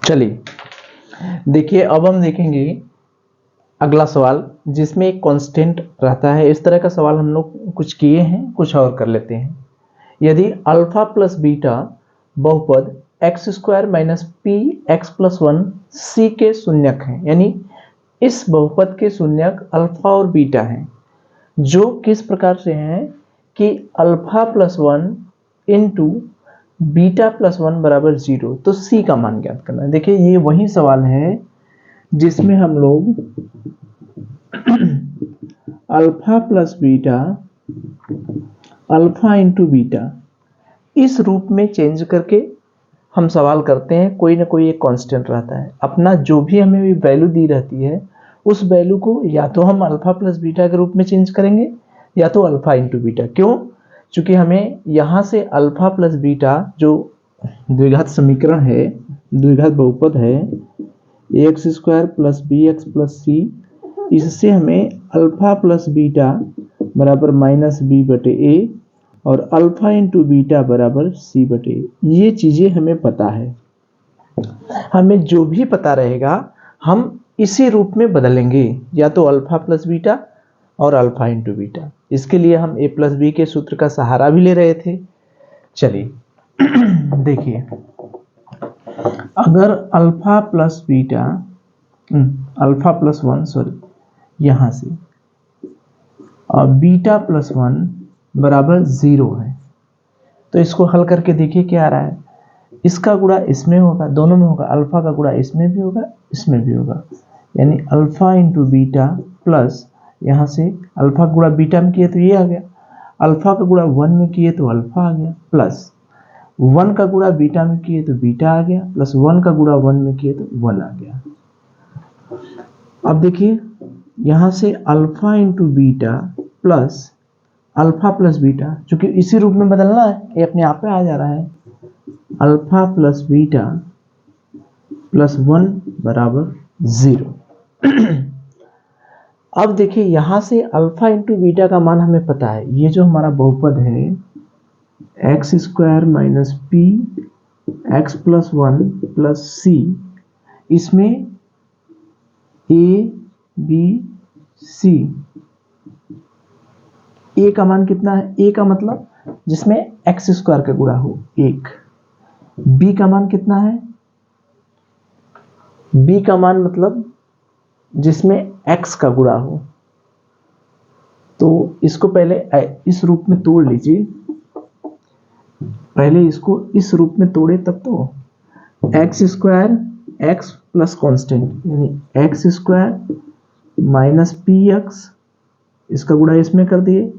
चलिए देखिए, अब हम देखेंगे अगला सवाल जिसमें एक कांस्टेंट रहता है। इस तरह का सवाल हम लोग कुछ किए हैं, कुछ और कर लेते हैं। यदि अल्फा प्लस बीटा बहुपद x square minus p x plus one c के शून्यक हैं, यानी इस बहुपद के शून्यक अल्फा और बीटा हैं, जो किस प्रकार से हैं कि alpha plus one into beta plus one बराबर 0, तो सी का मान ज्ञात करना है। देखिए, ये वही सवाल है जिसमें हम लोग alpha plus beta, alpha into beta इस रूप में चेंज करके हम सवाल करते हैं। कोई ना कोई एक कांस्टेंट रहता है, अपना जो भी हमें भी वैल्यू दी रहती है उस वैल्यू को या तो हम अल्फा प्लस बीटा के रूप में चेंज करेंगे या तो अल्फा इंटू बीटा। क्यों? क्योंकि हमें यहाँ से अल्फा प्लस बीटा जो द्विघात समीकरण है, द्विघात बहुपद है x square plus b x plus c, इससे हमें अल्फा प्लस बीटा बराबर माइनस बी बटे ए और अल्फा इंटू बीटा बराबर सी बटे ए, ये चीजें हमें पता है। हमें जो भी पता रहेगा हम इसी रूप में बदलेंगे, या तो अल्फा प्लस बीटा और अल्फा इंटू बीटा। इसके लिए हम ए प्लस बी के सूत्र का सहारा भी ले रहे थे। चलिए देखिए, अगर alpha plus beta, alpha plus one, sorry यहां से, और बीटा प्लस वन बराबर 0 है, तो इसको हल करके देखिए क्या आ रहा है। इसका गुणा इसमें होगा, दोनों में होगा, अल्फा का गुणा इसमें भी होगा, इसमें भी होगा, यानी अल्फा इंटू बीटा प्लस, यहाँ से अल्फा का गुणा बीटा में किए तो ये आ गया, अल्फा का गुणा 1 में किए तो अल्फा आ गया, प्लस 1 का गुणा बीटा में किए तो बीटा आ गया, प्लस 1 का गुणा 1 में किए तो 1 आ गया। अब देखिए, यहाँ से alpha into beta plus alpha plus beta, चूंकि इसी रूप में बदलना है, ये अपने आप पे आ जा रहा है, अल्फा प्लस बीटा प्लस 1 बराबर 0। अब देखिए, यहां से अल्फा इंटू बीटा का मान हमें पता है। ये जो हमारा बहुपद है x square minus p x plus one plus c, इसमें ए बी सी, ए का मान कितना है? ए का मतलब जिसमें एक्स स्क्वायर का गुणा हो 1। बी का मान कितना है? बी का मान मतलब जिसमें एक्स का गुणा हो। तो इसको पहले इस रूप में तोड़ लीजिए, पहले इसको इस रूप में तोड़े तब तो x square x plus constant, यानी x square minus p x, इसका गुणा इसमें कर दिए,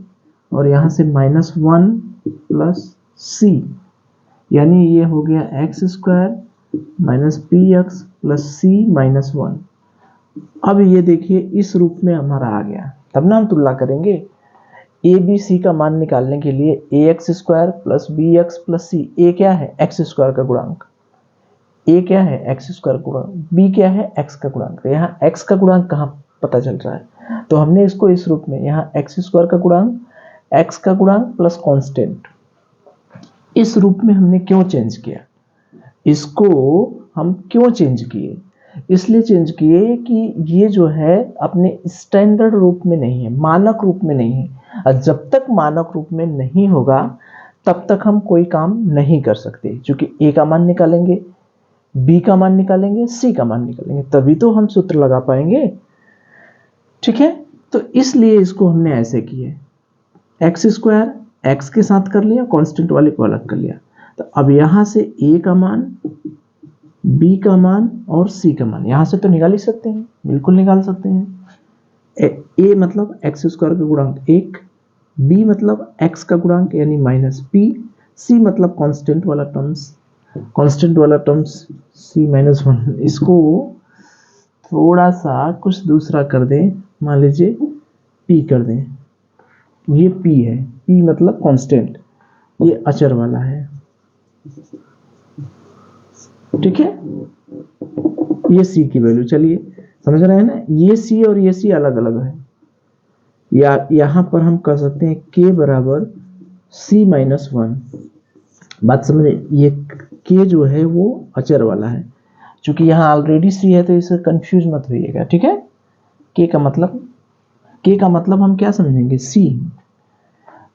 और यहां से माइनस 1 प्लस सी, यानी ये हो गया x square minus p x plus c minus 1। अब ये देखिए, इस रूप में हमारा आ गया, तब ना हम तुलना करेंगे। ए बी सी का मान निकालने के लिए a x square plus b x plus c, a क्या है? एक्स स्क्वायर का गुणांक, ए क्या है? एक्स स्क्वायर गुणांक, बी क्या है? एक्स का गुणांक। यहाँ एक्स का गुणांक कहाँ पता चल रहा है? तो हमने इसको इस रूप में, यहाँ एक्स स्क्वायर का गुणांक, एक्स का गुणांक प्लस कांस्टेंट, इस रूप में हमने क्यों चेंज किया? इसको हम क्यों चेंज किए? इसलिए चेंज किए कि ये जो है अपने स्टैंडर्ड रूप में नहीं है, मानक रूप में नहीं है, और जब तक मानक रूप में नहीं होगा तब तक हम कोई काम नहीं कर सकते। क्योंकि ए का मान निकालेंगे, बी का मान निकालेंगे, सी का मान निकालेंगे, तभी तो हम सूत्र लगा पाएंगे। ठीक है, तो इसलिए इसको हमने ऐसे किए, एक्स स्क्वायर एक्स के साथ कर लिया, कांस्टेंट वाले को अलग कर लिया। तो अब यहां से ए का मान, बी का मान और सी का मान यहां से तो निकाल ही सकते हैं, बिल्कुल निकाल सकते हैं। ए मतलब एक्स स्क्वायर का गुणांक 1, बी मतलब एक्स का गुणांक यानी माइनस पी, सी मतलब कांस्टेंट वाला टर्म्स, कांस्टेंट वाला टर्म्स सी माइनस 1। इसको थोड़ा सा कुछ दूसरा कर दें, मान लीजिए पी कर दें, ये पी है, पी मतलब कांस्टेंट, ये अचर वाला है। ठीक है, ये सी की वैल्यू, चलिए समझ रहे हैं ना, ये सी और ये सी अलग अलग है। या यहां पर हम कह सकते हैं के बराबर सी माइनस 1। बात समझे, ये के जो है वो अचर वाला है, चूंकि यहाँ ऑलरेडी सी है तो इसे कंफ्यूज मत होइएगा, ठीक है। के का मतलब हम क्या समझेंगे, सी।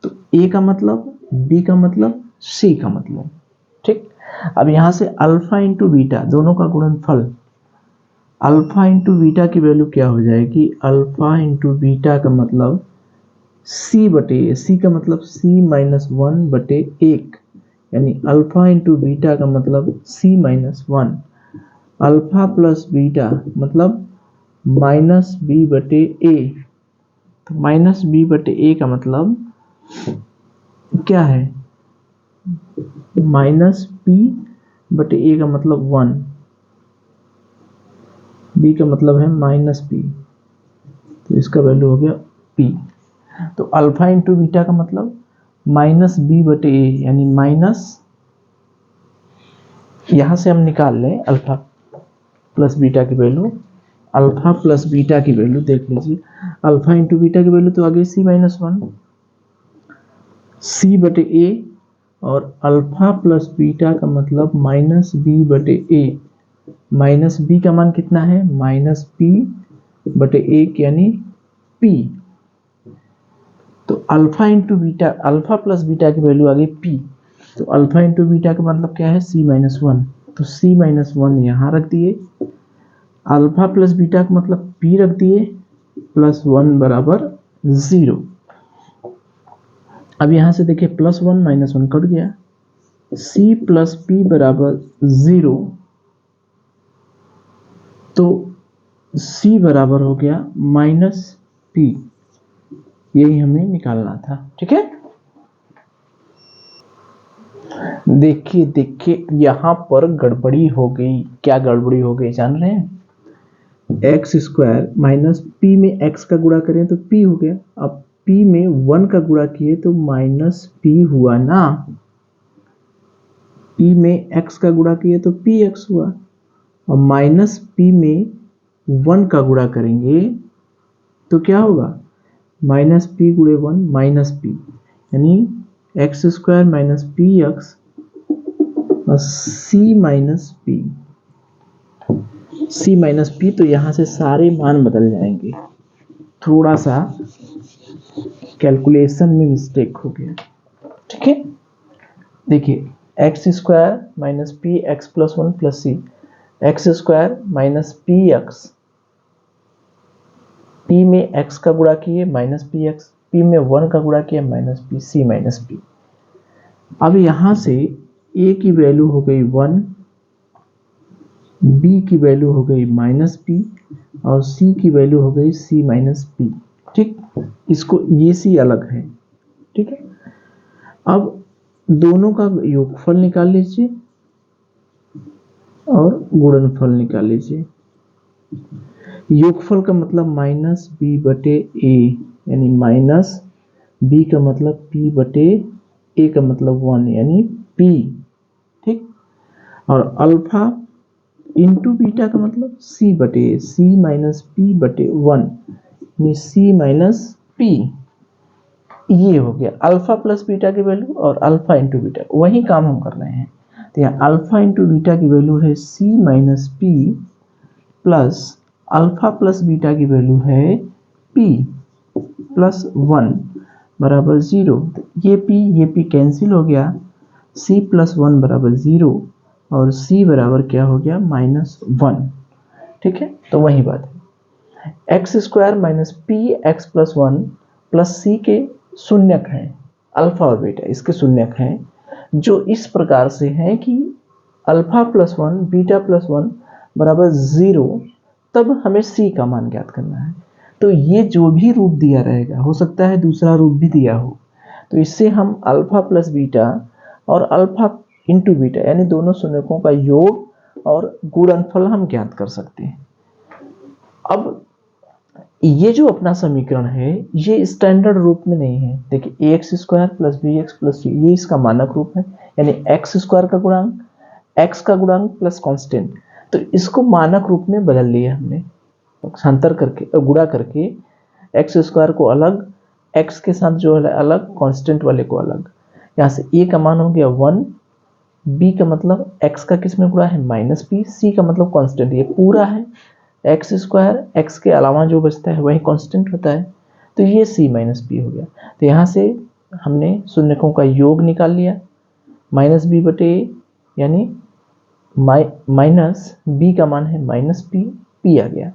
तो ए का मतलब, बी का मतलब, सी का मतलब, ठीक। अब यहां से अल्फा इंटू बीटा दोनों का गुणनफल, अल्फा इंटू बीटा की वैल्यू क्या हो जाएगी, अल्फा इंटू बीटा का मतलब सी बटे ए, सी का मतलब सी माइनस वन बटे एक, यानी अल्फा इंटू बीटा का मतलब c minus one, alpha plus beta मतलब माइनस बी बटे ए। तो माइनस बी बटे ए का मतलब क्या है, माइनस पी बटे ए का मतलब वन, बी का मतलब है माइनस पी, तो इसका वैल्यू हो गया पी। तो अल्फा इंटू बीटा का मतलब माइनस बी बटे ए, यानी माइनस, यहां से हम निकाल लें अल्फा प्लस बीटा की वैल्यू, अल्फा प्लस बीटा की वैल्यू देख लीजिए, अल्फा इंटू बीटा की वैल्यू तो आ गई सी माइनस वन, सी बटे ए, और अल्फा प्लस बीटा का मतलब माइनस बी बटे ए, माइनस बी का मान कितना है, माइनस पी बटे एक यानी पी। तो alpha into beta, alpha plus beta की वैल्यू आ गई पी, तो अल्फा इंटू बीटा का मतलब क्या है, सी माइनस वन, तो सी माइनस वन यहां रख दिए, अल्फा प्लस बीटा का मतलब पी रख दिए, प्लस वन बराबर जीरो। अब यहां से देखिए plus one minus one cut गया, सी प्लस पी बराबर जीरो, तो सी बराबर हो गया माइनस पी, यही हमें निकालना था, ठीक है। देखिए देखिए यहां पर गड़बड़ी हो गई, क्या गड़बड़ी हो गई जान रहे हैं, एक्स स्क्वायर माइनस पी में एक्स का गुणा करें तो पी हो गया, अब पी में वन का गुणा किए तो माइनस पी हुआ ना, पी में एक्स का गुणा किए तो पी एक्स हुआ, और माइनस पी में वन का गुणा करेंगे तो क्या होगा, माइनस पी गुणे वन माइनस पी, यानी x square minus p x और सी minus p, c minus P. तो यहां से सारे मान बदल जाएंगे, थोड़ा सा कैलकुलेशन में मिस्टेक हो गया, ठीक है। देखिए x square minus p x plus one plus c, x square minus p x, p में एक्स का गुणा किए माइनस पी एक्स, पी में वन का गुणा किया minus p, c minus p. अब यहां से ए की वैल्यू हो गई वन, बी की वैल्यू हो गई माइनस पी, और सी की वैल्यू हो गई सी माइनस पी, ठीक। इसको ये सी अलग है, ठीक है। अब दोनों का योगफल निकाल लीजिए और गुणनफल निकाल लीजिए। योगफल का मतलब माइनस बी बटे ए, यानी माइनस बी का मतलब पी बटे ए का मतलब वन यानी पी, ठीक। और अल्फा इंटू बीटा का मतलब सी बटे ए, सी माइनस पी बटे वन यानी सी माइनस पी। ये हो गया अल्फा प्लस बीटा की वैल्यू और अल्फा इंटू बीटा, वही काम हम कर रहे हैं। तो यहाँ अल्फा इंटू बीटा की वैल्यू है c minus p plus alpha plus beta की वैल्यू है पी प्लस वन बराबर जीरो। ये पी कैंसिल हो गया, सी प्लस वन बराबर जीरो और सी बराबर क्या हो गया माइनस वन, ठीक है। तो वही बात है, x square minus p x plus one plus c के शून्यक हैं, अल्फा और बीटा इसके शून्यक हैं, जो इस प्रकार से हैं कि alpha plus one beta plus one बराबर जीरो, तब हमें सी का मान ज्ञात करना है। तो ये जो भी रूप दिया रहेगा, हो सकता है दूसरा रूप भी दिया हो, तो इससे हम अल्फा प्लस बीटा और अल्फा इंटू बीटा यानी दोनों शून्यकों का योग और गुणनफल हम ज्ञात कर सकते हैं। अब ये जो अपना समीकरण है ये स्टैंडर्ड रूप में नहीं है, देखिए a x square plus b x plus c, ये इसका मानक रूप है, यानी एक्स स्क्वायर का गुणांक, एक्स का गुणांक प्लस कांस्टेंट। तो इसको मानक रूप में बदल लिया हमने, पक्षांतर करके गुणा करके, एक्स स्क्वायर को अलग, एक्स के साथ जो है अलग, कांस्टेंट वाले को अलग। यहाँ से ए का मान हो गया वन, बी का मतलब एक्स का किस में गुणा है माइनस पी, सी का मतलब कांस्टेंट, ये पूरा है एक्स स्क्वायर, एक्स के अलावा जो बचता है वही कांस्टेंट होता है, तो ये सी माइनस पी हो गया। तो यहाँ से हमने शून्यकों का योग निकाल लिया, माइनस बी बटे यानी माइनस बी का मान है माइनस पी, पी आ गया।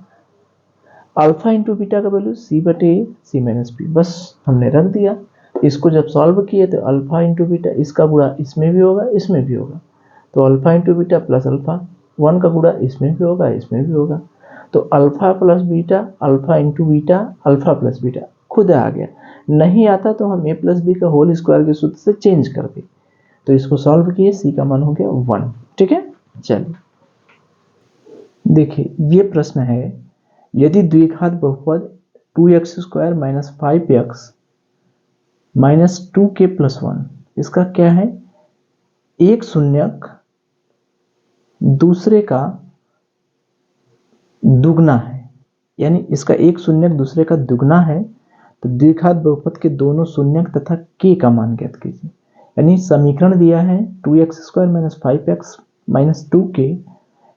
अल्फा इंटू बीटा का वैल्यू सी बटे सी माइनस पी, बस हमने रख दिया। इसको जब सॉल्व किए तो अल्फा इंटू बीटा, इसका गुणा इसमें भी होगा इसमें भी होगा, तो alpha into beta plus alpha, 1 का गुणा इसमें भी होगा इसमें भी होगा, तो alpha plus beta, alpha into beta, alpha plus beta खुद आ गया। नहीं आता तो हम ए प्लस बी का होल स्क्वायर के सूत्र से चेंज कर दे। तो इसको सॉल्व किए, सी का मान हो गया 1। ठीक है, चलिए देखिए ये प्रश्न है, यदि द्विघात बहुपद 2x² minus 5x minus 2k plus 1, इसका क्या है, एक शून्यक दूसरे का दुगना है, यानी इसका एक शून्यक दूसरे का दुगना है, तो द्विघात बहुपद के दोनों शून्यक तथा k का मान ज्ञात कीजिए। यानी समीकरण दिया है 2x² minus 5x minus 2k,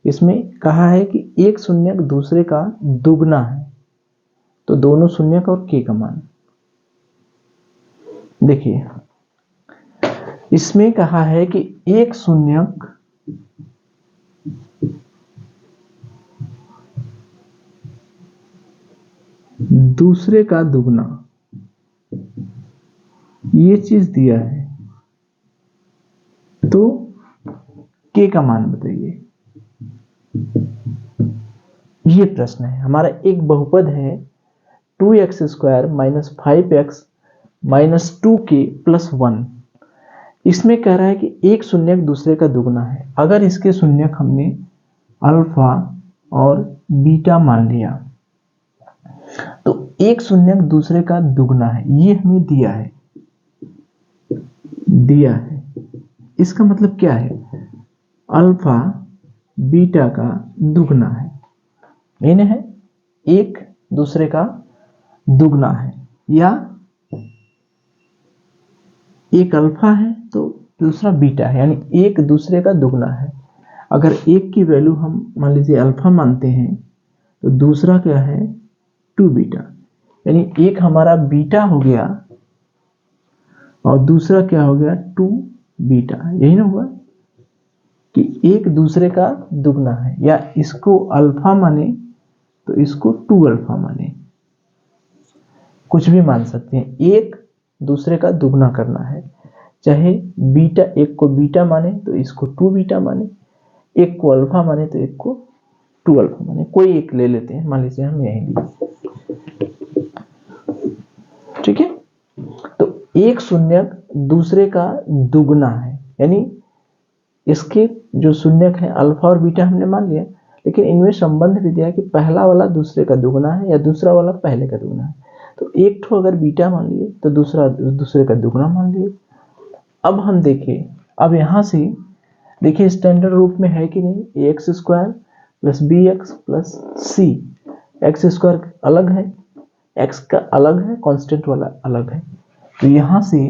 इसमें कहा है कि एक शून्यक दूसरे का दुगना है, तो दोनों शून्यक और k का मान। देखिए इसमें कहा है कि एक शून्यक दूसरे का दुगना, ये चीज दिया है, तो k का मान बताइए। ये प्रश्न है हमारा, एक बहुपद है 2x² minus 5x minus 2k plus 1, इसमें कह रहा है कि एक शून्यक दूसरे का दुगना है। अगर इसके शून्यक हमने अल्फा और बीटा मान लिया, तो एक शून्यक दूसरे का दुगना है, ये हमें दिया है इसका मतलब क्या है, अल्फा बीटा का दुगना है, यानी है एक दूसरे का दुगना है, या एक अल्फा है तो दूसरा बीटा है, यानी एक दूसरे का दुगना है। अगर एक की वैल्यू हम मान लीजिए अल्फा मानते हैं, तो दूसरा क्या है 2 बीटा, यानी एक हमारा बीटा हो गया और दूसरा क्या हो गया 2 बीटा। यही ना हुआ कि एक दूसरे का दुगना है, या इसको अल्फा माने तो इसको 2 अल्फा माने, कुछ भी मान सकते हैं, एक दूसरे का दुगना करना है। चाहे बीटा, एक को बीटा माने तो इसको 2 बीटा माने, एक को अल्फा माने तो एक को 2 अल्फा माने, कोई एक ले लेते हैं, मान लीजिए हम यही लिए। ठीक है, तो एक शून्यक दूसरे का दुगना है, यानी इसके जो शून्यक है अल्फा और बीटा हमने मान लिया, लेकिन इनमें संबंध भी दिया कि पहला वाला दूसरे का दुगना है या दूसरा वाला पहले का दुगना है। तो एक ठो अगर बीटा मान लिए तो दूसरा दूसरे का दुगना मान लिए। अब हम देखिए, अब यहां से देखिए स्टैंडर्ड रूप में है कि नहीं, ax² plus bx plus c, x² अलग है, x का अलग है, कांस्टेंट वाला अलग है, तो यहां से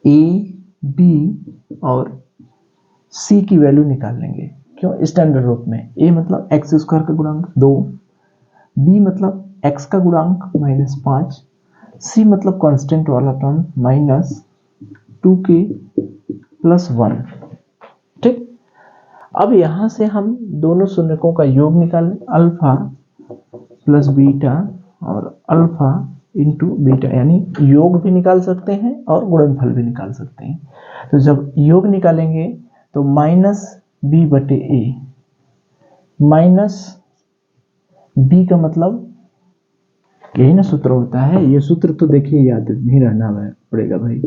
a b और c की वैल्यू निकाल लेंगे। क्यों, स्टैंडर्ड रूप में a मतलब x² का गुणांक 2, b मतलब x का गुणांक -5, c मतलब कांस्टेंट वाला टर्म -2k प्लस 1। ठीक, अब यहां से हम दोनों शून्यकों का योग निकालें, अल्फा प्लस बीटा और अल्फा इंटू बीटा, यानी योग भी निकाल सकते हैं और गुणनफल भी निकाल सकते हैं। तो जब योग निकालेंगे तो माइनस बी बटे ए, माइनस बी का मतलब यही ना सूत्र होता है, ये सूत्र तो देखिए याद नहीं रहना पड़ेगा भाई,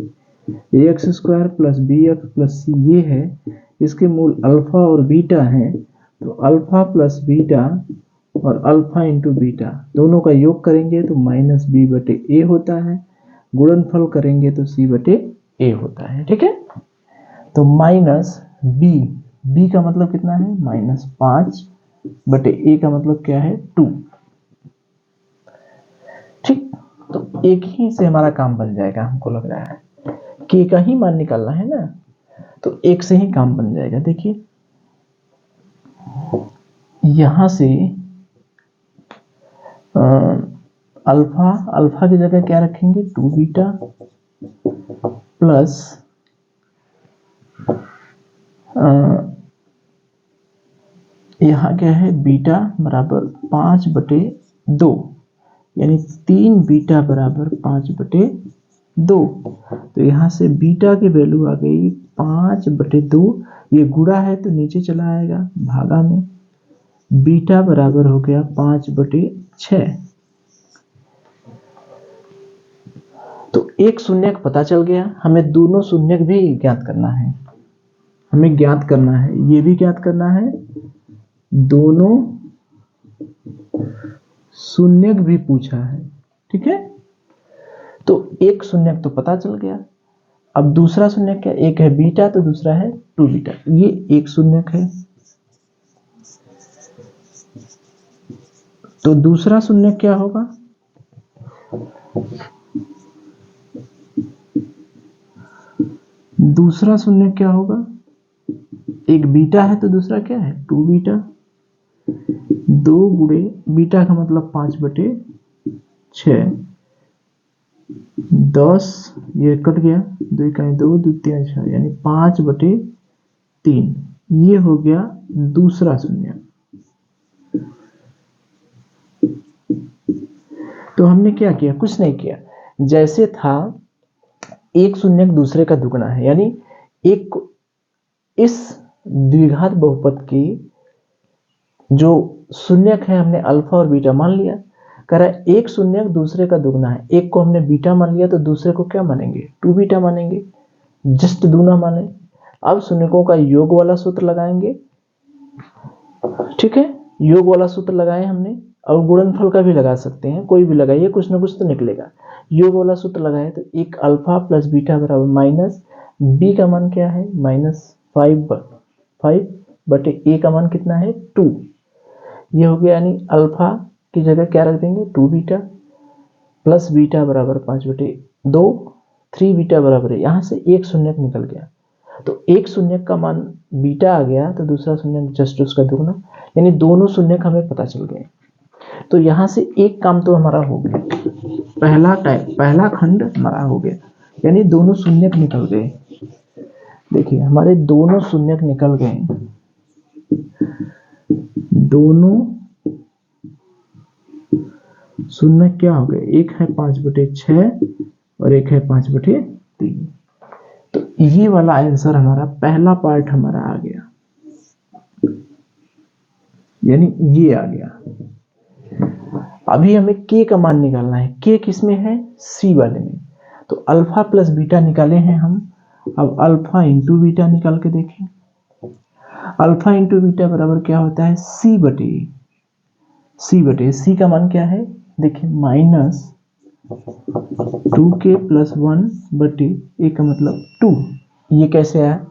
ax² plus bx plus c ये है, इसके मूल अल्फा और बीटा है, तो अल्फा प्लस बीटा और अल्फा इंटू बीटा दोनों का योग करेंगे तो माइनस बी बटे ए होता है, गुणनफल करेंगे तो c बटे ए होता है। ठीक है, तो माइनस बी का मतलब कितना है -5 बटे ए का मतलब क्या है 2। ठीक, तो एक ही से हमारा काम बन जाएगा, हमको लग रहा है कि का ही मान निकालना है ना, तो एक से ही काम बन जाएगा। देखिए यहां से अल्फा, अल्फा की जगह क्या रखेंगे 2 बीटा प्लस यहाँ क्या है बीटा बराबर 5/2, यानी 3 बीटा बराबर 5/2। तो यहाँ से बीटा की वैल्यू आ गई 5/2। ये गुणा है तो नीचे चला आएगा भागा में, बीटा बराबर हो गया 5/6। तो एक शून्यक पता चल गया। हमें दोनों शून्यक भी ज्ञात करना है, हमें ज्ञात करना है, ये भी ज्ञात करना है, दोनों शून्यक भी पूछा है। ठीक है, तो एक शून्यक तो पता चल गया। अब दूसरा शून्यक क्या, एक है बीटा तो दूसरा है 2 बीटा। ये एक शून्यक है, तो दूसरा शून्यक क्या होगा, दूसरा शून्यक क्या होगा, एक बीटा है तो दूसरा क्या है 2 बीटा। 2 गुणे बीटा का मतलब 5/6, 10, ये कट गया, 2 इकाई 2, 2 3 6, यानी 5/3। ये हो गया दूसरा शून्यक। तो हमने क्या किया, कुछ नहीं किया, जैसे था एक शून्यक दूसरे का दुगना है, यानी एक इस द्विघात बहुपद की जो शून्यक है हमने अल्फा और बीटा मान लिया। कह रहा है एक शून्यक दूसरे का दुगना है, एक को हमने बीटा मान लिया तो दूसरे को क्या मानेंगे 2 बीटा मानेंगे, जस्ट दूना माने। अब शून्यकों का योग वाला सूत्र लगाएंगे। ठीक है, योग वाला सूत्र लगाए हमने, और गुणनफल का भी लगा सकते हैं, कोई भी लगाइए, कुछ ना कुछ तो निकलेगा। योग वाला सूत्र लगाए तो एक अल्फा प्लस बीटा बराबर माइनस बी का मान क्या है -5/a का मान कितना है 2। ये हो गया, यानी अल्फा की जगह क्या रख देंगे 2 बीटा प्लस बीटा बराबर 5/2, 3 बीटा बराबर है, यहां से एक शून्यक निकल गया। तो एक शून्यक का मान बीटा आ गया तो दूसरा शून्यक जस्ट उसका दुगना, यानी दोनों शून्यक हमें पता चल गए। तो यहां से एक काम तो हमारा हो गया, पहला खंड हमारा हो गया, यानी दोनों शून्यक निकल गए। देखिए हमारे दोनों शून्यक निकल गए, दोनों शून्यक क्या हो गए, एक है 5/6 और एक है 5/3। तो ये वाला आंसर हमारा पहला पार्ट हमारा आ गया, यानी ये आ गया। अभी हमें k का मान निकालना है। k किसमें है, c वाले में। तो अल्फा प्लस बीटा निकाले हैं हम, अब अल्फा इंटू बीटा निकाल के देखें। अल्फा इंटू बीटा बराबर क्या होता है c/a। c का मान क्या है, देखिए -2k + 1/a का मतलब 2। ये कैसे आया,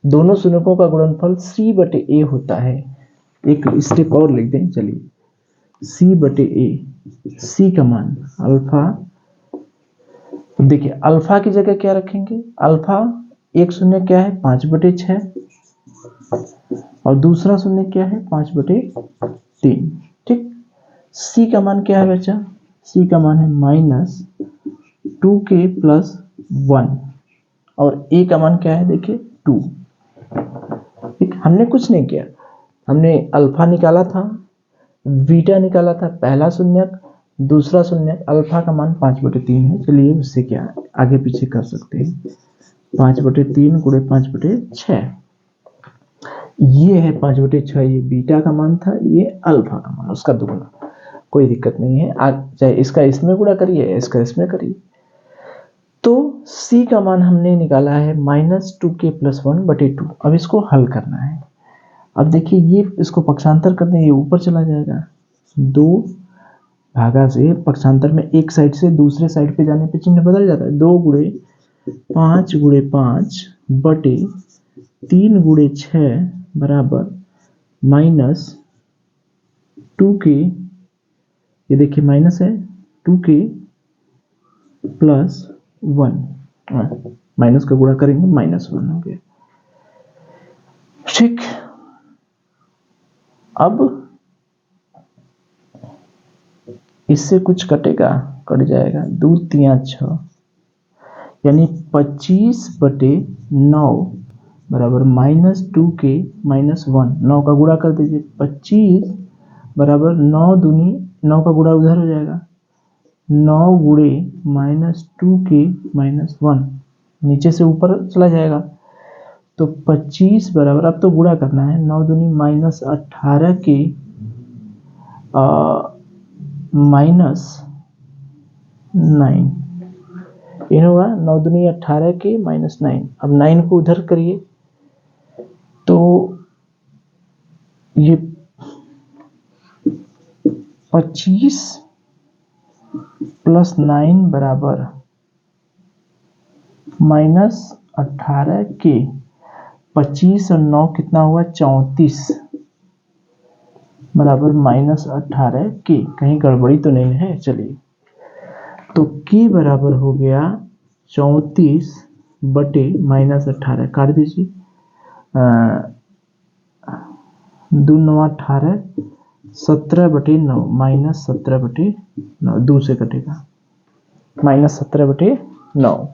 दोनों शून्यकों का गुणनफल c/a होता है। एक स्टेप और लिख दें, चलिए c/a, c का मान अल्फा। देखिए अल्फा की जगह क्या रखेंगे, अल्फा एक शून्य क्या है 5/6 और दूसरा शून्य क्या है 5/3। ठीक, c का मान क्या है बच्चा, c का मान है -2k + 1 और a का मान क्या है देखिए 2। ठीक, हमने कुछ नहीं किया, हमने अल्फा निकाला था, बीटा निकाला था, पहला शून्यक, दूसरा शून्यक, अल्फा का मान 5/3 है। चलिए उससे क्या आगे पीछे कर सकते हैं, 5/3 गुणे 5/6, ये है 5/6, ये बीटा का मान था, ये अल्फा का मान, उसका दुगना, कोई दिक्कत नहीं है। चाहे इसका इसमें गुणा करिए, इसका इसमें करिए। तो c का मान हमने निकाला है -2k + 1/2। अब इसको हल करना है। अब देखिए ये इसको पक्षांतर कर दें, ये ऊपर चला जाएगा, 2 भागा से पक्षांतर में एक साइड से दूसरे साइड पे जाने पे चिन्ह बदल जाता है। 2 गुणे 5 गुणे 5 बटे 3 गुणे 6 बराबर -2k, ये देखिए माइनस है 2k + 1, माइनस का गुणा करेंगे -1 हो गया। ठीक, अब इससे कुछ कटेगा, कट जाएगा, 2 3 6, यानी 25/9 बराबर -2k -1। 9 का गुणा कर दीजिए, 25 बराबर 9 दूनी 9 का गुणा उधर हो जाएगा, 9 गुणे -2k -1, नीचे से ऊपर चला जाएगा। तो 25 बराबर, अब तो गुणा करना है, 9 दूनी -18k -9, ये होगा 9 दूनी 18k -9। अब 9 को उधर करिए तो ये 25 + 9 बराबर -18k। 25 और 9 कितना हुआ, 34 बराबर -18k। कहीं गड़बड़ी तो नहीं है? चलिए, तो k बराबर हो गया 34/-18, काट दीजिए, 2 9 18, 17/9 -17/9, 2 से कटेगा, -17/9।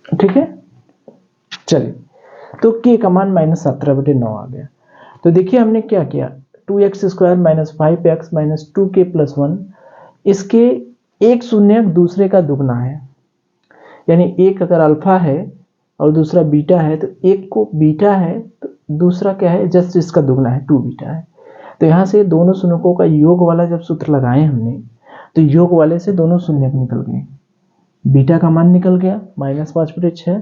ठीक है, चलिए, तो k का मान -17/9 आ गया। तो देखिए हमने क्या किया, 2x² - 5x - 2k + 1, इसके एक शून्यक दूसरे का दुगना है, यानी एक अगर अल्फा है और दूसरा बीटा है तो एक को बीटा है तो दूसरा क्या है, जस्ट इसका दुगना है, 2 बीटा है। तो यहाँ से दोनों शून्यकों का योग वाला जब सूत्र लगाए हमने, तो योग वाले से दोनों शून्यक निकल गए। बीटा का मान निकल गया -5/6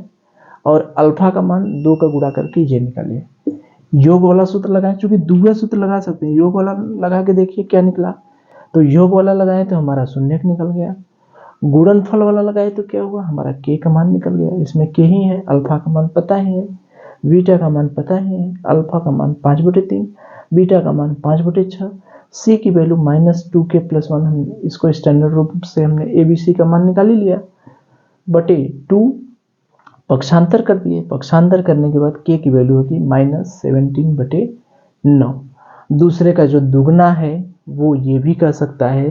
और अल्फा का मान 2 का गुणा करके ये निकले। योग वाला सूत्र लगाए, चूंकि दूसरा सूत्र लगा सकते हैं, योग वाला लगा के देखिए क्या निकला। तो योग वाला लगाए तो हमारा शून्यक निकल गया, गुणनफल वाला लगाए तो क्या हुआ, हमारा k का मान निकल गया। इसमें k ही है, अल्फा का मान पता ही है, बीटा का मान पता ही है, अल्फा का मान 5/3, बीटा का मान 5/6, c की वैल्यू -2k + 1, हम इसको स्टैंडर्ड रूप से हमने ABC का मान निकाल ही लिया, बटे 2 पक्षांतर कर दिए। पक्षांतर करने के बाद k की वैल्यू होगी -17/9। दूसरे का जो दुगना है वो ये भी कह सकता है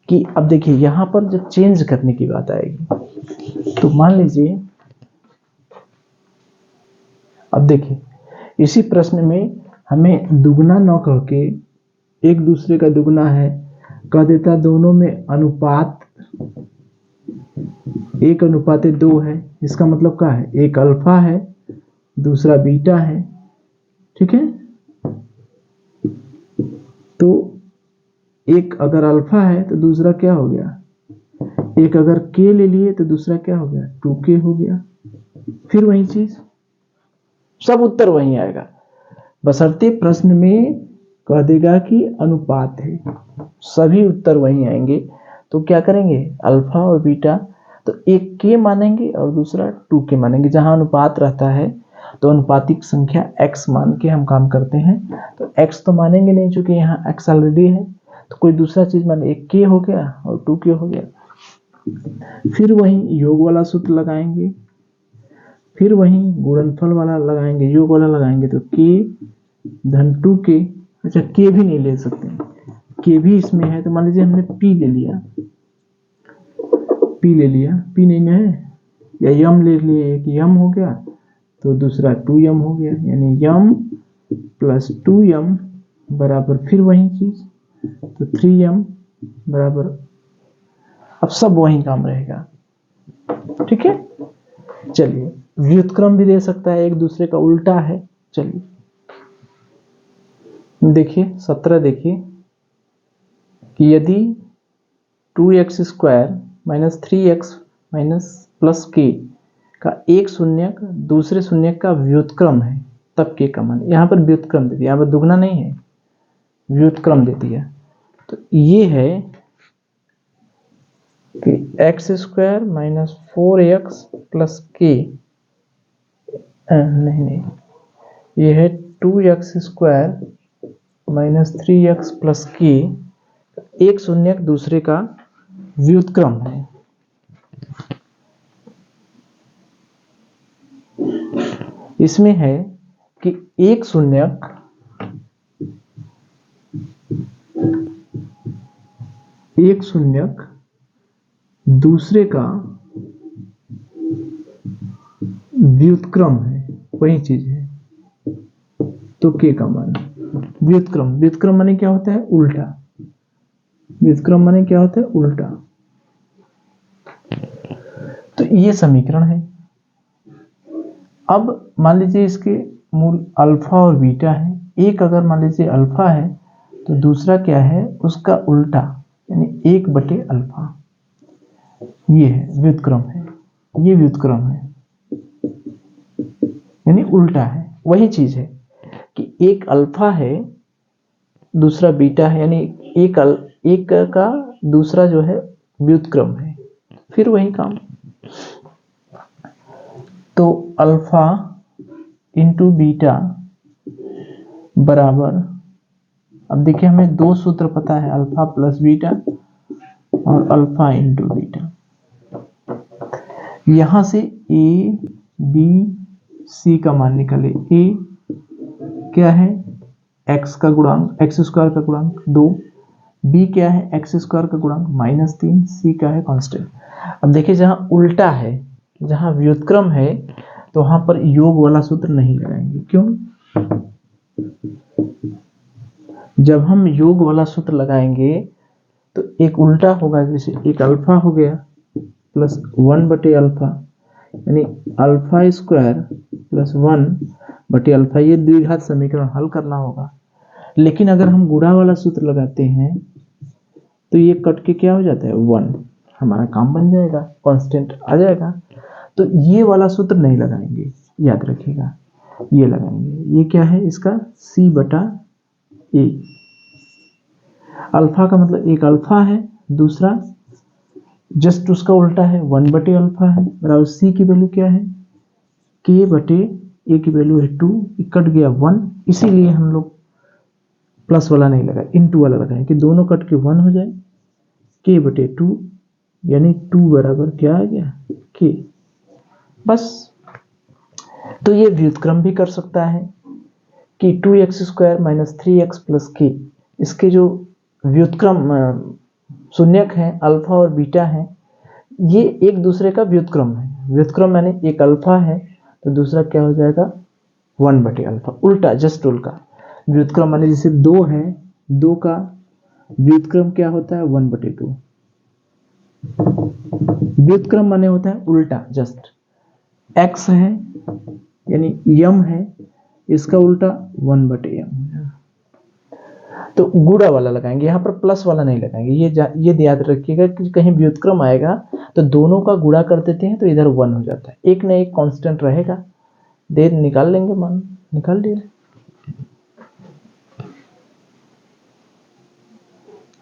कि, अब देखिए यहां पर जब चेंज करने की बात आएगी तो मान लीजिए, अब देखिए इसी प्रश्न में हमें दुगना न कह के एक दूसरे का दुगना है कह देता, दोनों में अनुपात 1:2 है। इसका मतलब क्या है, एक अल्फा है दूसरा बीटा है, ठीक है। तो एक अगर अल्फा है तो दूसरा क्या हो गया, एक अगर k ले लिए तो दूसरा क्या हो गया, 2k हो गया। फिर वही चीज, सब उत्तर वही आएगा, बशर्ते प्रश्न में कह देगा कि अनुपात है, सभी उत्तर वही आएंगे। तो क्या करेंगे, अल्फा और बीटा, तो एक k मानेंगे और दूसरा 2k मानेंगे। जहां अनुपात रहता है तो अनुपातिक संख्या x मान के हम काम करते हैं। तो x तो मानेंगे नहीं, चूंकि यहाँ x ऑलरेडी है, तो कोई दूसरा चीज माने, एक k हो गया और 2k हो गया। फिर वही योग वाला सूत्र लगाएंगे, फिर वही गुणनफल वाला लगाएंगे, योग वाला लगाएंगे तो k धन 2k, अच्छा k भी नहीं ले सकते, k भी इसमें है, तो मान लीजिए हमने p ले लिया, p नहीं है, या m ले लिए, एक m हो गया तो दूसरा 2m हो गया, यानी m + 2m बराबर फिर वही चीज, तो 3m बराबर, अब सब वही काम रहेगा। ठीक है, चलिए व्युत्क्रम भी दे सकता है, एक दूसरे का उल्टा है। चलिए देखिए 17, देखिए कि यदि 2x² - 3x + k का एक शून्यक दूसरे शून्यक का व्युत्क्रम है, तब k का मान, यहाँ पर व्युत्क्रम दे दिया, यहाँ पर दुगना नहीं है, व्युत्क्रम दे दिया। तो ये है कि x² - 4x + k, नहीं, ये है 2x² - 3x + k, एक शून्यक दूसरे का व्युत्क्रम है। इसमें है कि एक शून्यक दूसरे का व्युत्क्रम है, वही चीज है। तो के का मान व्युत्क्रम माने क्या होता है? उल्टा। व्युत्क्रम माने क्या होता है? उल्टा। तो ये समीकरण है। अब मान लीजिए इसके मूल अल्फा और बीटा है। एक अगर मान लीजिए अल्फा है तो दूसरा क्या है? उसका उल्टा, यानी 1/अल्फा। ये है व्युत्क्रम है, ये व्युत्क्रम है, यानी उल्टा है। वही चीज है कि एक अल्फा है दूसरा बीटा है, यानी एक का दूसरा जो है व्युत्क्रम है। फिर वही काम। तो अल्फा इंटू बीटा बराबर, अब देखिए हमें दो सूत्र पता है, अल्फा प्लस बीटा और अल्फा इंटू बीटा। यहां से ए बी सी का मान निकाले। ए क्या है? एक्स का गुणांक, एक्स स्क्वायर का गुणांक 2। बी क्या है? एक्स स्क्वायर का गुणांक -3। सी का है कांस्टेंट। अब देखिए जहां उल्टा है, जहां व्युत्क्रम है, तो वहां पर योग वाला सूत्र नहीं लगाएंगे। क्यों? जब हम योग वाला सूत्र लगाएंगे तो एक उल्टा होगा, जैसे एक अल्फा हो गया प्लस 1/अल्फा, यानी अल्फा स्क्वायर प्लस 1/अल्फा। ये द्विघात समीकरण हल करना होगा। लेकिन अगर हम गुणा वाला सूत्र लगाते हैं तो ये कट के क्या हो जाता है? 1। हमारा काम बन जाएगा, कांस्टेंट आ जाएगा। तो ये वाला सूत्र नहीं लगाएंगे, याद रखिएगा। ये लगाएंगे। ये क्या है? इसका c/a। अल्फा का मतलब एक अल्फा है, दूसरा जस्ट उसका उल्टा है 1/अल्फा है, बराबर सी की वैल्यू क्या है? k/a की वैल्यू है 2, कट गया 1। इसीलिए हम लोग प्लस वाला नहीं लगाए, इनटू वाला लगाए कि दोनों कट के 1 हो जाए। k/2 यानी 2 बराबर क्या आ गया? k। बस। तो ये व्युत्क्रम भी कर सकता है कि 2x² - 3x + k, इसके जो व्युत्क्रम शून्यक है अल्फा और बीटा है, ये एक दूसरे का व्युत्क्रम है। व्युत्क्रम यानी एक अल्फा है तो दूसरा क्या हो जाएगा? 1/अल्फा। उल्टा, जस्ट उल्टा। व्युत्क्रम माने जैसे 2 है, 2 का व्युत्क्रम क्या होता है? 1/2। व्युत्क्रम माने होता है उल्टा, जस्ट। x है यानी यम है, इसका उल्टा 1/m। तो गुणा वाला लगाएंगे, यहाँ पर प्लस वाला नहीं लगाएंगे। ये याद रखिएगा कि कहीं व्युत्क्रम आएगा तो दोनों का गुणा कर देते हैं तो इधर 1 हो जाता है। एक ना एक कांस्टेंट रहेगा, देर निकाल लेंगे, मान निकाल लिए।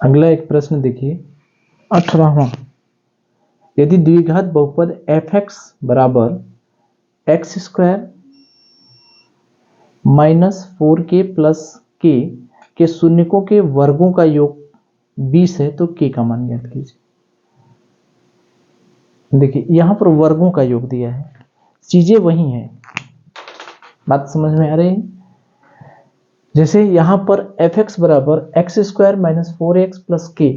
अगला एक प्रश्न देखिए, 18वां। यदि द्विघात बहुपद f(x) बराबर x² - 4k + k के शून्यकों के वर्गों का योग 20 है तो k का मान ज्ञात कीजिए। देखिए यहां पर वर्गों का योग दिया है, चीजें वही हैं। बात समझ में आ रही है? जैसे यहां पर f(x) बराबर x² - 4x + k।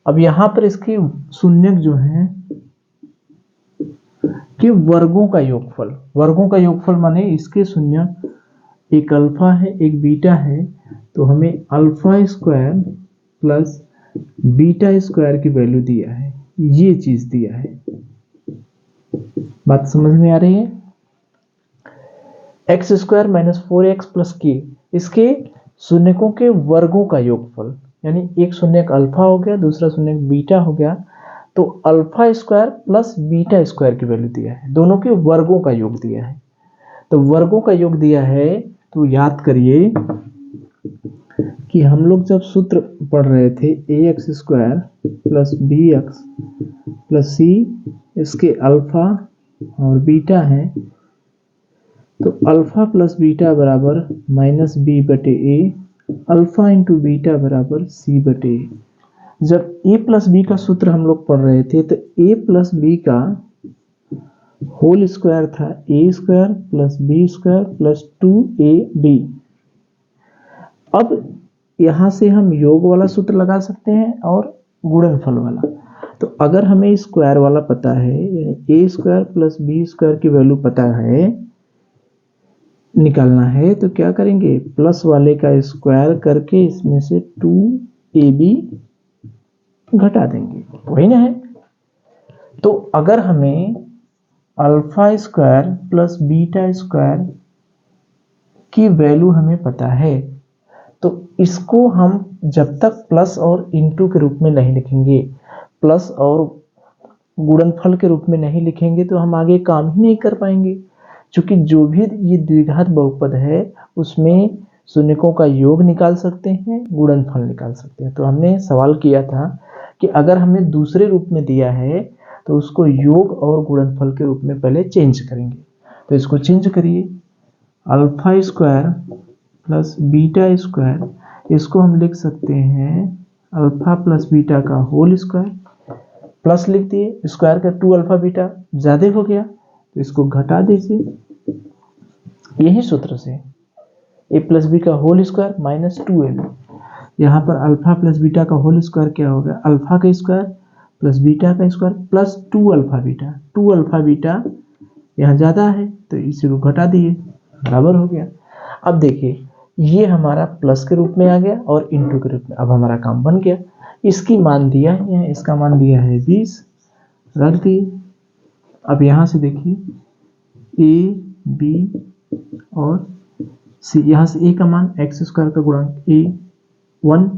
अब यहां पर इसके शून्यक जो है कि वर्गों का योगफल। वर्गों का योगफल माने इसके शून्यक, एक अल्फा है एक बीटा है, तो हमें α² प्लस β² की वैल्यू दिया है। ये चीज दिया है। बात समझ में आ रही है? x² - 4x + k, इसके शून्यकों के वर्गों का योगफल, यानी एक शून्यक अल्फा हो गया, दूसरा शून्यक बीटा हो गया, तो α² प्लस β² की वैल्यू दिया है। दोनों के वर्गों का योग दिया है। तो वर्गों का योग दिया है तो याद करिए कि हम लोग जब सूत्र पढ़ रहे थे ax² + bx + c, इसके अल्फा और बीटा है, तो अल्फा प्लस बीटा बराबर -b/a, अल्फा इंटू बीटा बराबर c/a। जब a प्लस बी का सूत्र हम लोग पढ़ रहे थे तो a प्लस बी का होल स्क्वायर था a square plus b square plus 2ab। अब यहां से हम योग वाला सूत्र लगा सकते हैं और गुणनफल वाला। तो अगर हमें स्क्वायर वाला पता है, यानी ए स्क्वायर प्लस बी स्क्वायर की वैल्यू पता है, निकालना है, तो क्या करेंगे, प्लस वाले का स्क्वायर करके इसमें से 2ab घटा देंगे, वही ना है। तो अगर हमें alpha square plus beta square की वैल्यू हमें पता है, तो इसको हम जब तक प्लस और इनटू के रूप में नहीं लिखेंगे, प्लस और गुणनफल के रूप में नहीं लिखेंगे, तो हम आगे काम ही नहीं कर पाएंगे। क्योंकि जो भी ये द्विघात बहुपद है उसमें शून्यकों का योग निकाल सकते हैं, गुणनफल निकाल सकते हैं। तो हमने सवाल किया था कि अगर हमें दूसरे रूप में दिया है तो उसको योग और गुणनफल के रूप में पहले चेंज करेंगे। तो इसको चेंज करिए, alpha square plus beta square, इसको हम लिख सकते हैं अल्फा प्लस बीटा का होल स्क्वायर, प्लस लिख दिए, स्क्वायर का 2 अल्फा बीटा ज्यादा हो गया तो इसको घटा दीजिए। यही सूत्र से ए प्लस बी का होल स्क्वायर माइनस 2ab, यहाँ पर अल्फा प्लस बीटा का होल स्क्वायर क्या हो गया, अल्फा का स्क्वायर प्लस बीटा का square plus 2 alpha beta. 2 alpha beta यहाँ ज्यादा है तो इसी को घटा दिए, बराबर हो गया। अब देखिए ये हमारा प्लस के रूप में आ गया और इनटू के रूप में, अब हमारा काम बन गया। इसकी मान दिया है, इसका मान दिया है 20, रख दिए। अब यहां से देखिए ए बी और सी, यहां से ए का मान एक्स स्क्वायर का गुणांक ए 1,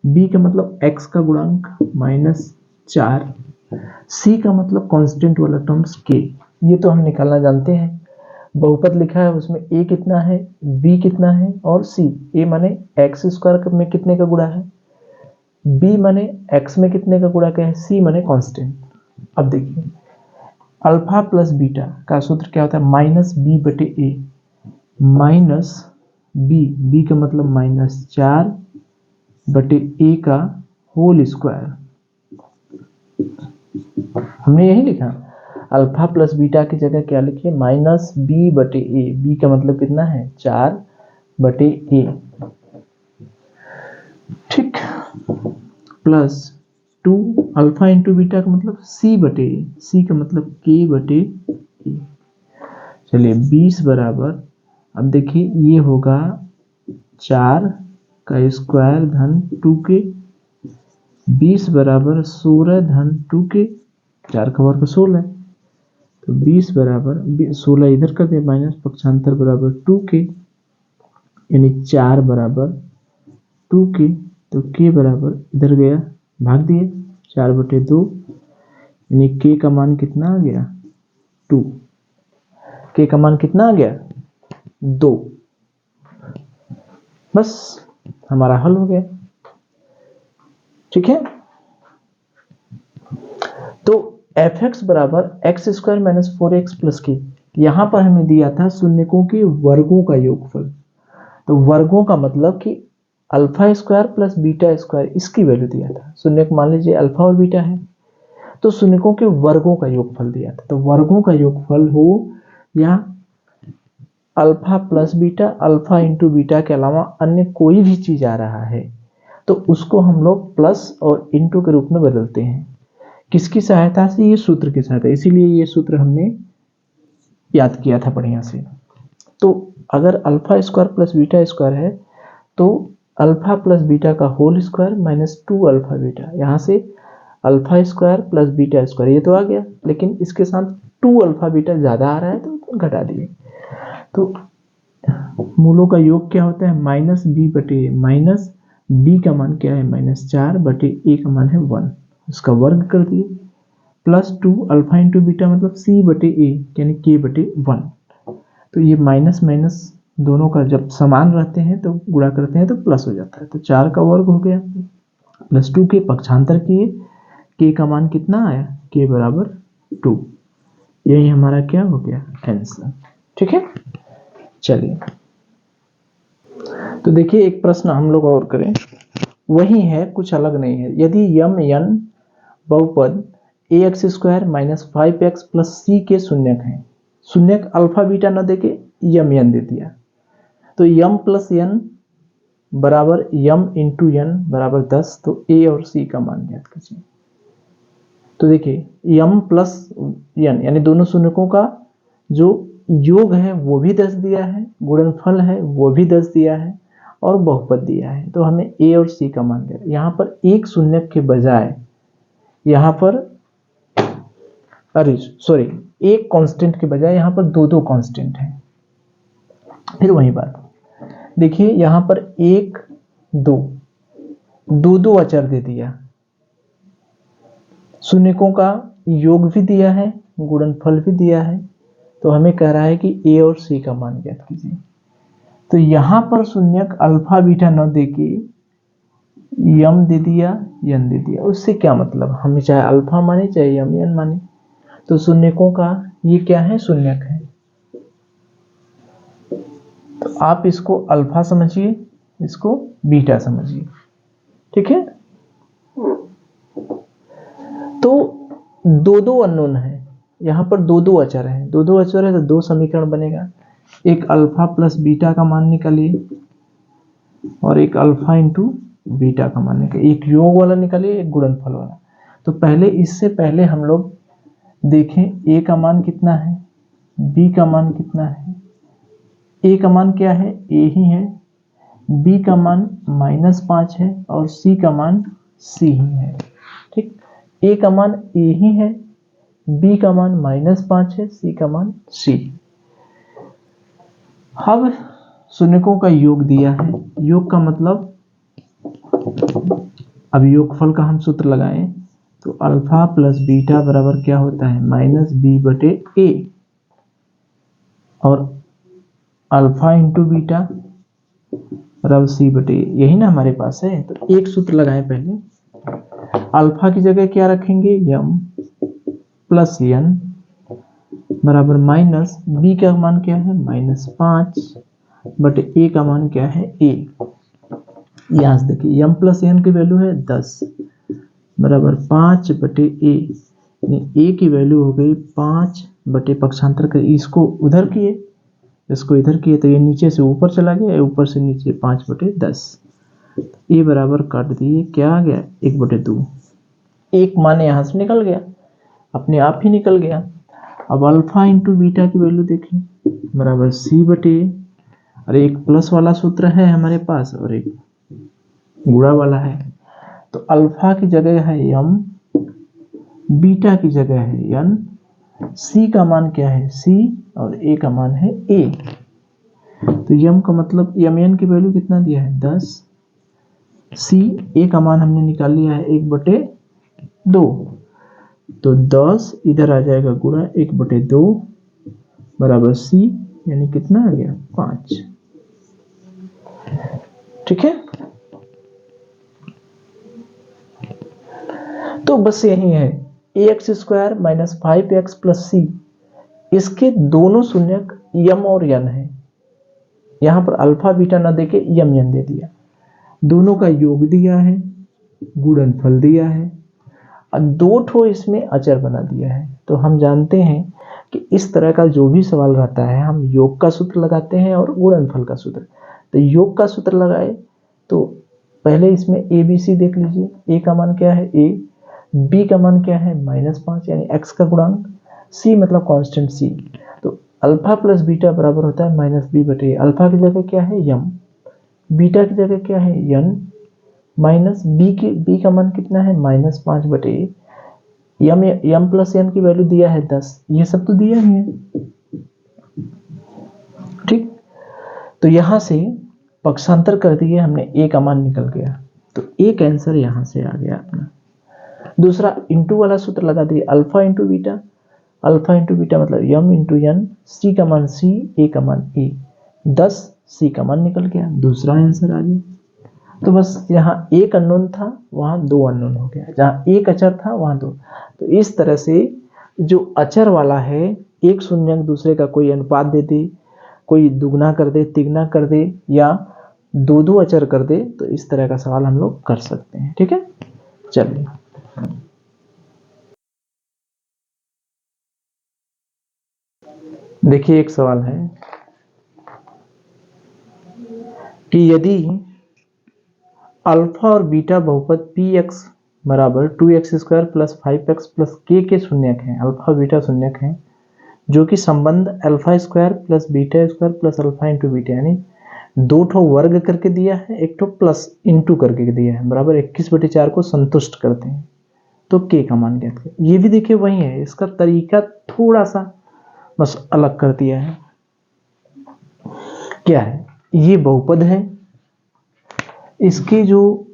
बी का मतलब एक्स का गुणांक -4, सी का मतलब कांस्टेंट वाला टर्म्स के, ये तो हम निकालना जानते हैं। बहुपद लिखा है उसमें ए कितना है, बी कितना है और सी, ए माने एक्स स्क्वायर में कितने का गुणा है, बी माने एक्स में कितने का गुणा क्या है, सी माने कांस्टेंट। अब देखिए अल्फा प्लस बीटा का सूत्र क्या होता है, माइनस बी बटे ए, माइनस बी, बी का मतलब -4 बटे ए का होल स्क्वायर। हमने यही लिखा, अल्फा प्लस बीटा की जगह क्या लिखिए, माइनस बी बटे ए, बी का मतलब कितना है 4 बटे ए, ठीक, प्लस 2 अल्फा इंटू बीटा का मतलब सी बटे ए, सी का मतलब के बटे ए। चलिए 20 बराबर, अब देखिए ये होगा 4 का स्क्वायर धन 2k, 20 बराबर 16 धन 2k, 4 का वर्ग 16, तो 20 बराबर 16 इधर कर दे माइनस, पक्षांतर बराबर 2k, यानी 4 बराबर 2k, तो k बराबर इधर गया भाग दिए 4 बटे 2, यानी k का मान कितना आ गया 2, k का मान कितना आ गया 2। बस हमारा हल हो गया, ठीक है। तो एफ एक्स बराबर x square minus 4x plus के, यहां पर हमें दिया था शून्यकों के वर्गों का योगफल। तो वर्गों का मतलब कि alpha square plus beta square, इसकी वैल्यू दिया था। शून्यक मान लीजिए अल्फा और बीटा है, तो शून्यकों के वर्गों का योगफल दिया था। तो वर्गों का योगफल हो या alpha plus beta, alpha into beta के अलावा अन्य कोई भी चीज आ रहा है तो उसको हम लोग प्लस और इंटू के रूप में बदलते हैं। किसकी सहायता से, ये सूत्र की सहायता, इसीलिए ये सूत्र हमने याद किया था बढ़िया से। तो अगर alpha square plus beta square है तो अल्फा प्लस बीटा का whole square minus 2 alpha beta, यहां से alpha square plus beta square ये तो आ गया, लेकिन इसके साथ 2 अल्फा बीटा ज्यादा आ रहा है तो घटा दिए। तो मूलों का योग क्या होता है, माइनस बी बटे, माइनस बी का मान क्या है -4 बटे ए का मान है 1, उसका वर्ग कर दिए, प्लस 2 अल्फा इंटू बीटा मतलब सी बटे ए यानी के बटे 1। तो ये माइनस माइनस दोनों का जब समान रहते हैं तो गुणा करते हैं तो प्लस हो जाता है, तो 4 का वर्ग हो गया, प्लस 2 के पक्षांतर किए, के का मान कितना आया, के बराबर 2, यही हमारा क्या हो गया आंसर, ठीक है। चलिए तो देखिए एक प्रश्न हम लोग और करें, वही है कुछ अलग नहीं है। यदि यम एन बहुपद a x square minus 5x plus c के शून्यक हैं। शून्यक अल्फा बीटा न देके यम एन दे दिया, तो यम प्लस एन बराबर यम इंटू एन बराबर 10। तो ए और सी का मान ज्ञात कीजिए। तो देखिए यम प्लस एन यानी दोनों शून्यकों का जो योग है वो भी 10 दिया है, गुणनफल है वो भी 10 दिया है, और बहुपद दिया है। तो हमें ए और सी का मान दिया। यहाँ पर एक शून्यक के बजाय यहाँ पर एक कांस्टेंट के बजाय यहाँ पर दो कांस्टेंट हैं। फिर वही बात देखिए, यहाँ पर एक दो अचर दे दिया, शून्यकों का योग भी दिया है, गुणनफल भी दिया है। तो हमें कह रहा है कि ए और सी का मान ज्ञात कीजिए। तो यहाँ पर शून्यक अल्फा बीटा न देके यम दे दिया, एन दे दिया। उससे क्या मतलब, हमें चाहे अल्फा माने चाहे यम एन माने, तो शून्यकों का ये क्या है, शून्यक है। तो आप इसको अल्फा समझिए, इसको बीटा समझिए, ठीक है। तो दो अननोन है, यहाँ पर दो अचर है, दो अचर है तो दो समीकरण बनेगा। एक अल्फा प्लस बीटा का मान निकालिए और एक अल्फा इंटू बीटा का मान निकालिए। एक योग वाला निकालिए, एक गुणनफल वाला। तो पहले इससे पहले हम लोग देखें ए का मान कितना है, बी का मान कितना है। ए का मान क्या है, ए ही है, बी का मान -5 है और सी का मान सी ही है, ठीक। ए का मान ए ही है, बी का मान -5 है, सी का मान सी। अब शून्यकों का योग दिया है, योग का मतलब अब योगफल का हम सूत्र लगाएं तो अल्फा प्लस बीटा बराबर क्या होता है, -b/a, और अल्फा इंटू बीटा बराबर c/a, यही ना हमारे पास है। तो एक सूत्र लगाएं पहले, अल्फा की जगह क्या रखेंगे, यम प्लस एन बराबर माइनस बी का मान क्या है, -5/a का मान क्या है, a। यहां से देखिए यम प्लस एन की वैल्यू है 10 बराबर 5/a, a की वैल्यू हो गई 5 पक्षांतर कर इसको उधर किए, इसको इधर किए तो ये नीचे से ऊपर चला गया, ऊपर से नीचे 5/10। ए बराबर काट दिए, क्या आ गया, 1/2। एक मान यहां से निकल गया, अपने आप ही निकल गया। अब अल्फा इंटू बीटा की वैल्यू देखें बराबर c/a, और एक प्लस वाला सूत्र है हमारे पास और एक गुणा वाला है। तो अल्फा की जगह है यम, बीटा की जगह है एन, सी का मान क्या है, सी, और ए का मान है ए। तो यम का मतलब यम एन की वैल्यू कितना दिया है, 10, सी ए का मान हमने निकाल लिया है 1/2। तो 10 इधर आ जाएगा गुणा 1/2 बराबर सी, यानी कितना आ गया, 5, ठीक है। तो बस यही है, ax² माइनस 5x प्लस सी, इसके दोनों शून्यक यम और एन है। यहां पर अल्फा बीटा न देके यम एन दे दिया, दोनों का योग दिया है, गुणनफल दिया है, और दो ठो इसमें अचर बना दिया है। तो हम जानते हैं कि इस तरह का जो भी सवाल रहता है हम योग का सूत्र लगाते हैं और गुणनफल का सूत्र। तो योग का सूत्र लगाए तो पहले इसमें ए बी सी देख लीजिए, ए का मान क्या है, ए, बी का मान क्या है, -5 यानी x का गुणांक, सी मतलब कांस्टेंट सी। तो अल्फा प्लस बीटा बराबर होता है -b/a। अल्फा की जगह क्या है, यम, बीटा की जगह क्या है, एन, माइनस बी का मान कितना है, -5/a। यम प्लस एन की वैल्यू दिया है 10, ये सब तो दिया ही है, ठीक। तो यहां से पक्षांतर कर दिए हमने, ए का मान निकल गया, तो एक आंसर यहां से आ गया अपना। दूसरा इंटू वाला सूत्र लगा दिए, alpha into beta, alpha into beta मतलब यम इंटू एन, सी का मान सी, ए का मान ए, 10, सी का मान निकल गया, दूसरा आंसर आ गया। तो बस यहाँ एक अननोन था, वहां दो अननोन हो गया, जहां एक अचर था वहां दो। तो इस तरह से जो अचर वाला है, एक शून्यक दूसरे का कोई अनुपात दे दे, कोई दुगना कर दे, तिगना कर दे, या दो अचर कर दे, तो इस तरह का सवाल हम लोग कर सकते हैं, ठीक है। चलिए। देखिए एक सवाल है कि यदि अल्फा और बीटा बहुपद पी एक्स बराबर 2x² प्लस 5x प्लस के शून्यक हैं, अल्फा बीटा शून्यक हैं, जो कि संबंध alpha square plus beta square plus alpha into beta यानी दो ठो वर्ग करके दिया है, एक ठो प्लस इंटू करके दिया है, बराबर 21/4 को संतुष्ट करते हैं, तो के का मान ज्ञात करें। ये भी देखिए वही है, इसका तरीका थोड़ा सा बस अलग कर दिया है। क्या है, ये बहुपद है, इसके जो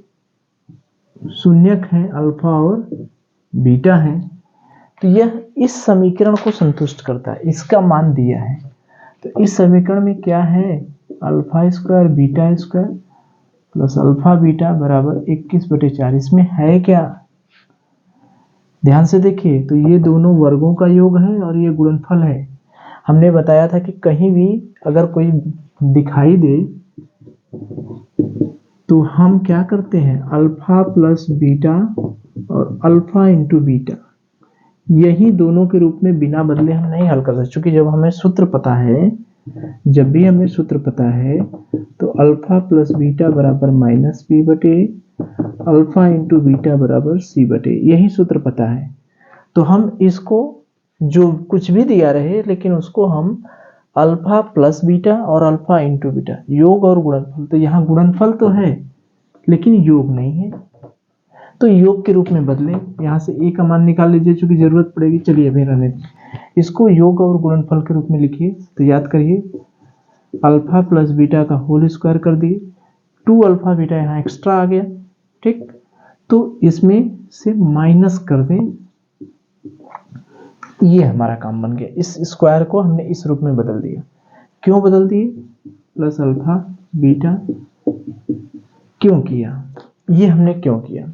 शून्यक हैं अल्फा और बीटा है, तो यह इस समीकरण को संतुष्ट करता है, इसका मान दिया है। तो इस समीकरण में क्या है, alpha square beta square plus alpha beta बराबर 21/4। इसमें है क्या, ध्यान से देखिए, तो ये दोनों वर्गों का योग है और ये गुणनफल है। हमने बताया था कि कहीं भी अगर कोई दिखाई दे तो हम क्या करते हैं, अल्फा प्लस बीटा और अल्फा इंटू बीटा, यही दोनों के रूप में बिना बदले हम नहीं हल कर सकते, क्योंकि जब हमें सूत्र पता है, जब भी हमें सूत्र पता है तो अल्फा प्लस बीटा बराबर माइनस बी बटे अल्फा इंटू बीटा बराबर सी बटे, यही सूत्र पता है। तो हम इसको जो कुछ भी दिया रहे लेकिन उसको हम अल्फा प्लस बीटा और अल्फा इंटू बीटा, योग और गुणनफल, तो यहाँ गुणनफल तो है लेकिन योग नहीं है, तो योग के रूप में बदले, यहाँ से ए का मान निकाल लीजिए चूंकि जरूरत पड़ेगी। चलिए अभी रहने दें, इसको योग और गुणनफल के रूप में लिखिए। तो याद करिए, अल्फा प्लस बीटा का होल स्क्वायर कर दिए, 2 अल्फा बीटा यहाँ एक्स्ट्रा आ गया, ठीक, तो इसमें से माइनस कर दें, ये हमारा काम बन गया। इस स्क्वायर को हमने इस रूप में बदल दिया। क्यों बदल दिए, प्लस अल्फा बीटा क्यों किया, ये हमने क्यों किया,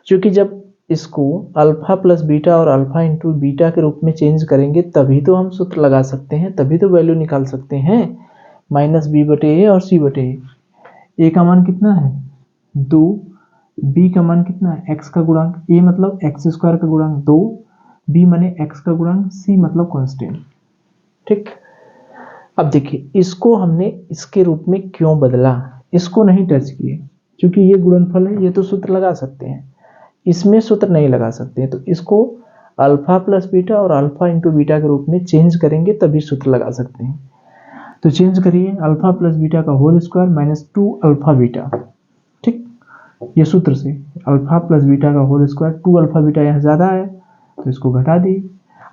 क्योंकि जब इसको अल्फा प्लस बीटा और अल्फा इंटू बीटा के रूप में चेंज करेंगे तभी तो हम सूत्र लगा सकते हैं, तभी तो वैल्यू निकाल सकते हैं, माइनस बी बटे ए और सी बटे ए का मान कितना है 2, बी का मान कितना है एक्स का गुणांक, ए मतलब एक्स स्क्वायर का गुणांक 2, बी माने एक्स का गुणांक, सी मतलब कांस्टेंट, ठीक। अब देखिए इसको हमने इसके रूप में क्यों बदला, इसको नहीं टच किए क्योंकि ये गुणनफल है, ये तो सूत्र लगा सकते हैं, इसमें सूत्र नहीं लगा सकते हैं, तो इसको अल्फा प्लस बीटा और अल्फा इंटू बीटा के रूप में चेंज करेंगे तभी सूत्र लगा सकते हैं। तो चेंज करिए, अल्फा प्लस बीटा का whole square minus 2 alpha beta, ठीक, ये सूत्र से अल्फा प्लस बीटा का होल स्क्वायर, 2 अल्फा बीटा यहाँ ज्यादा है तो इसको घटा दिए।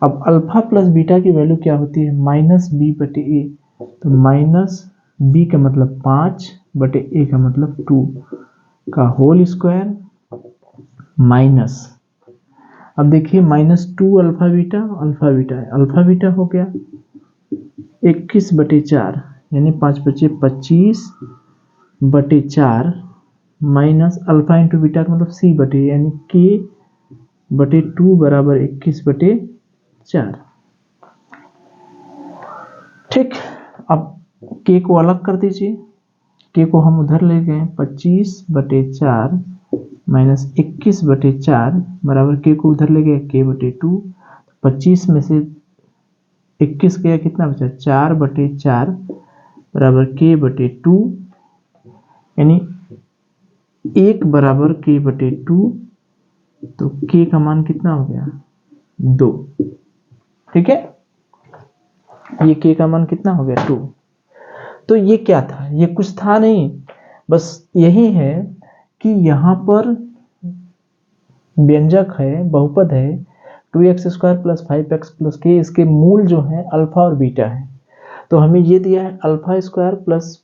अब अल्फा प्लस बीटा की वैल्यू क्या होती है, माइनस बी बटे ए, तो माइनस बी का मतलब 5 बटे ए का मतलब 2 का होल स्क्वायर माइनस, अब देखिए माइनस 2 अल्फा बीटा है, अल्फा बीटा हो गया 21/4 यानी 5 बचे 25/4 माइनस अल्फा इंटू बीटा का मतलब सी बटे यानी के बटे 2 बराबर 21/4, ठीक। अब के को अलग कर दीजिए, के को हम उधर ले गए 25/4 माइनस 21/4 बराबर के को उधर ले गए के बटे 2, 25 में से 21 गया कितना बचा 4/4 बराबर के बटे 2 यानी 1 बराबर के बटे 2, तो के का मान कितना हो गया 2, ठीक है, ये के का मान कितना हो गया 2। तो ये क्या था, ये कुछ था नहीं, बस यही है कि यहाँ पर व्यंजक है, बहुपद है 2x² प्लस 5x प्लस के, इसके मूल जो है अल्फा और बीटा है, तो हमें ये दिया है alpha square plus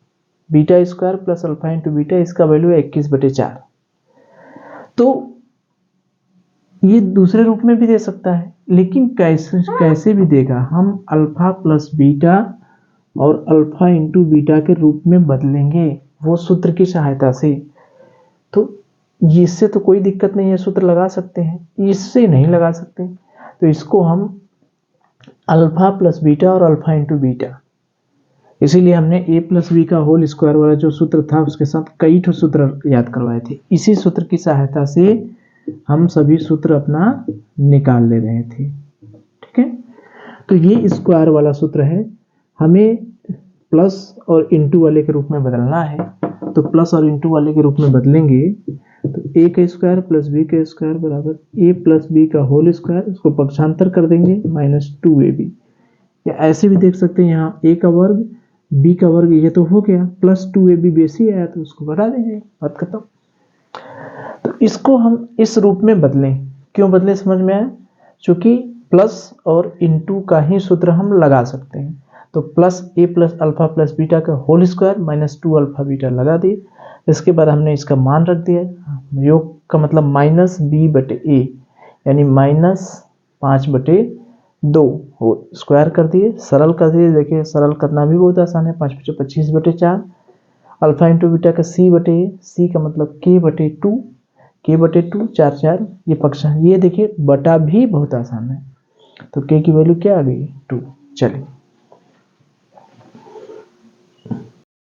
beta square plus alpha into beta, इसका वैल्यू है 21/4। तो ये दूसरे रूप में भी दे सकता है, लेकिन कैसे भी देगा, हम अल्फा प्लस बीटा और अल्फा इंटू बीटा के रूप में बदलेंगे वो सूत्र की सहायता से, तो इससे तो कोई दिक्कत नहीं है, सूत्र लगा सकते हैं, इससे नहीं लगा सकते, तो इसको हम अल्फा प्लस बीटा और अल्फा इंटू बीटा, इसीलिए हमने ए प्लस बी का होल स्क्वायर वाला जो सूत्र था उसके साथ कई ठो सूत्र याद करवाए थे, इसी सूत्र की सहायता से हम सभी सूत्र अपना निकाल ले रहे थे, ठीक है। तो ये स्क्वायर वाला सूत्र है हमें प्लस और इंटू वाले के रूप में बदलना है, तो प्लस और इंटू वाले के रूप में बदलेंगे तो ए का स्क्वायर प्लस बी का स्क्वायर बराबर ए प्लस बी का होल स्क्वायर, इसको पक्षांतर कर देंगे माइनस 2ab। या ऐसे भी देख सकते हैं यहाँ a का वर्ग b का वर्ग, ये तो हो गया, प्लस 2ab बेसी आया तो उसको घटा दीजिए, बात खत्म। तो इसको हम इस रूप में बदलें, क्यों बदलें समझ में आया, क्योंकि प्लस और इंटू का ही सूत्र हम लगा सकते हैं। तो plus A plus alpha plus beta का whole square minus 2 alpha beta लगा दिए। इसके बाद हमने इसका मान रख दिया, योग का मतलब माइनस बी बटे ए, यानी माइनस 5/2 होल स्क्वायर कर दिए, सरल कर दिए। देखिए सरल करना भी बहुत आसान है, 5×25/4 अल्फा इंटू बीटा का सी का मतलब k/2, 4 ये पक्ष है। ये देखिए बटा भी बहुत आसान है, तो k की वैल्यू क्या आ गई 2। चलिए